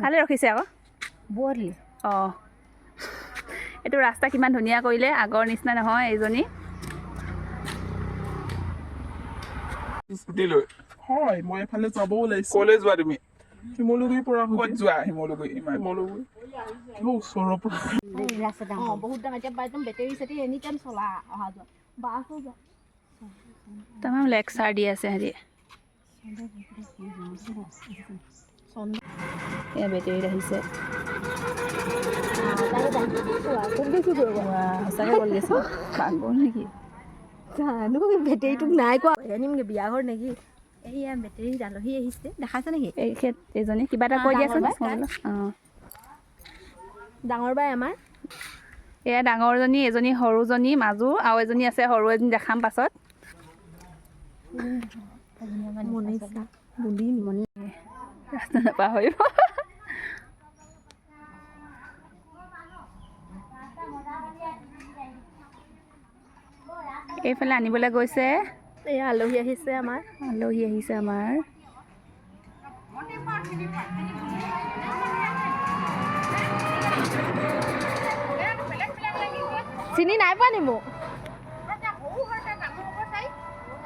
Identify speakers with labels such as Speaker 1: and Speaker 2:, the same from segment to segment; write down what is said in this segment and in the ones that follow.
Speaker 1: কালি ৰখিছে আকৌ বৰলি এইটো ৰাস্তা কিমান ধুনীয়া কৰিলে আগৰ নিচিনা নহয় এইজনী
Speaker 2: স্কুটি লৈ হয় মই এফালে যাব ওলাইছো কলে যোৱা তুমি শিমলুগুৰিৰ পৰা ক'ত যোৱা শিমলুগুৰি শিমলুগুৰি ওচৰৰ পৰা
Speaker 3: বহুত দাম এতিয়া একদম বেটেৰী চেটেৰী এনি টাইম চলা অহা যোৱা বাছো যোৱা
Speaker 1: তামাম লেকচাৰ দি আছে হেৰি এয়া বেটেৰীত আহিছে সঁচাকৈ গ'ল গৈছে পাগল নেকি
Speaker 3: জানো বেটেৰীটোক নাই কোৱা আনিমগৈ বিয়া ঘৰ নেকি এইয়া বেটেৰী আলহী আহিছে দেখাইছে নেকি
Speaker 1: এইজনী কিবা এটা কৈ দিয়াচোন
Speaker 3: ডাঙৰ বাই আমাৰ
Speaker 1: এয়া ডাঙৰজনী এজনী সৰুজনী মাজু আৰু এজনী আছে সৰু এজনী দেখাম পাছত ৰাস্তা নাপাহৰিব এইফালে আনিবলৈ গৈছে
Speaker 3: এয়া আলহী আহিছে আমাৰ চিনি নাই পোৱা নি মোক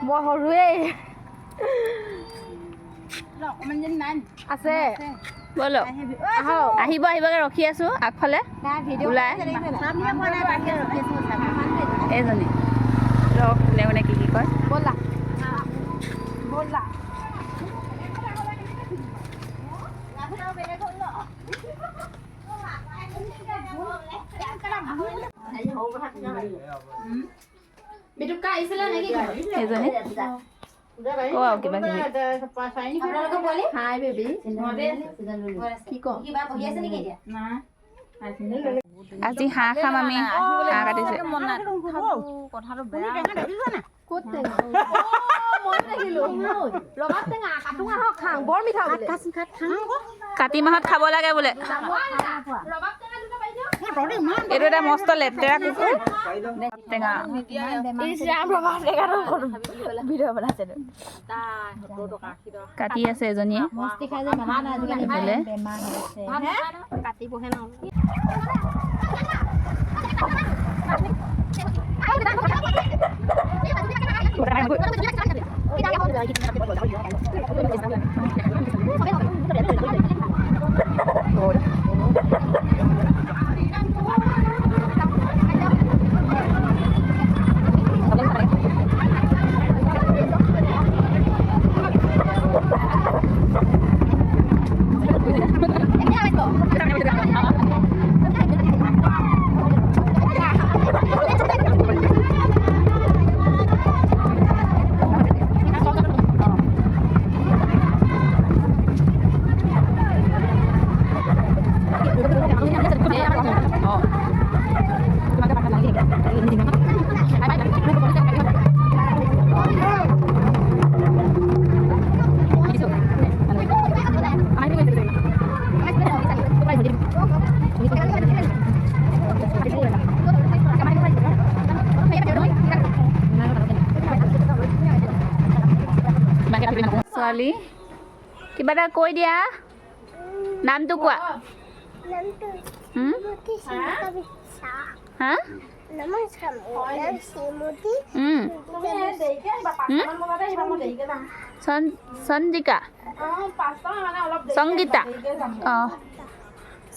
Speaker 3: মই সৰুৱে আছে
Speaker 1: ব'লক আহিব আহিবকে ৰখি আছো আগফালে ওলাই এইজনী ৰখ কোনে কি কয়
Speaker 3: ব'লা
Speaker 1: এইজনী কোৱা কিবা কিবি
Speaker 3: হাই বেবী কি কওঁ
Speaker 1: আজি হাঁহ খাম আমি হাঁহ কাটিছে কাতি মাহত খাব লাগে বোলে এইটো এটা মস্ত লেতেৰা কুকুৰ টেঙা কাটি আছে এজনীয়ে ছোৱালী কিবা এটা কৈ দিয়া নামটো কোৱা হা সঞ্জিকা সংগীতা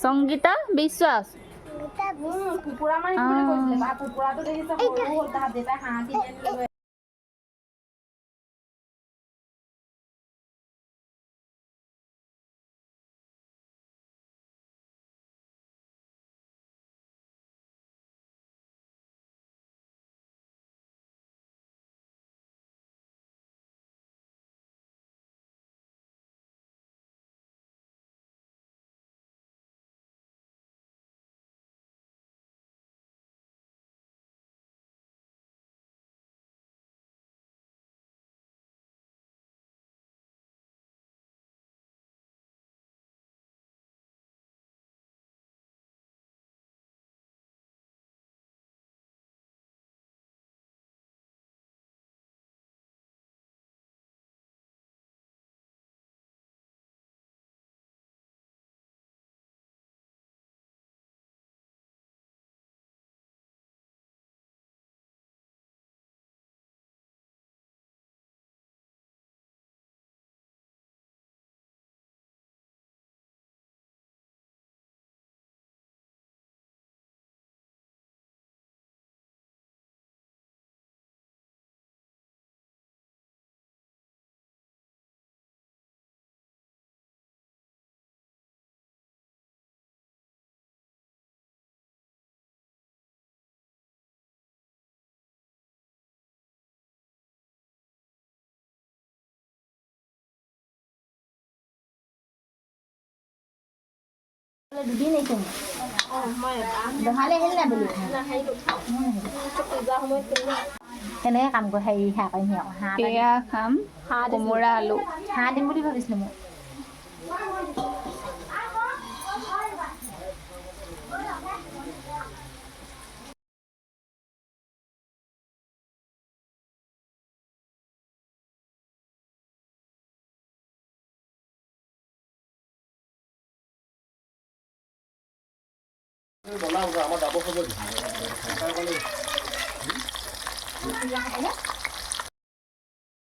Speaker 1: সংগীতা বিশ্বাস
Speaker 3: দুদিন আহিছে দহালে আহিল নাই বুলি কেনেকৈ কাম কৰে হেৰি সেয়া কৰিম হাঁহ
Speaker 1: এয়া খাম কোমোৰা আলু
Speaker 3: হাঁহ দিম বুলি ভাবিছিলোঁ মই
Speaker 4: আমাৰ ডাবৰ খবৰ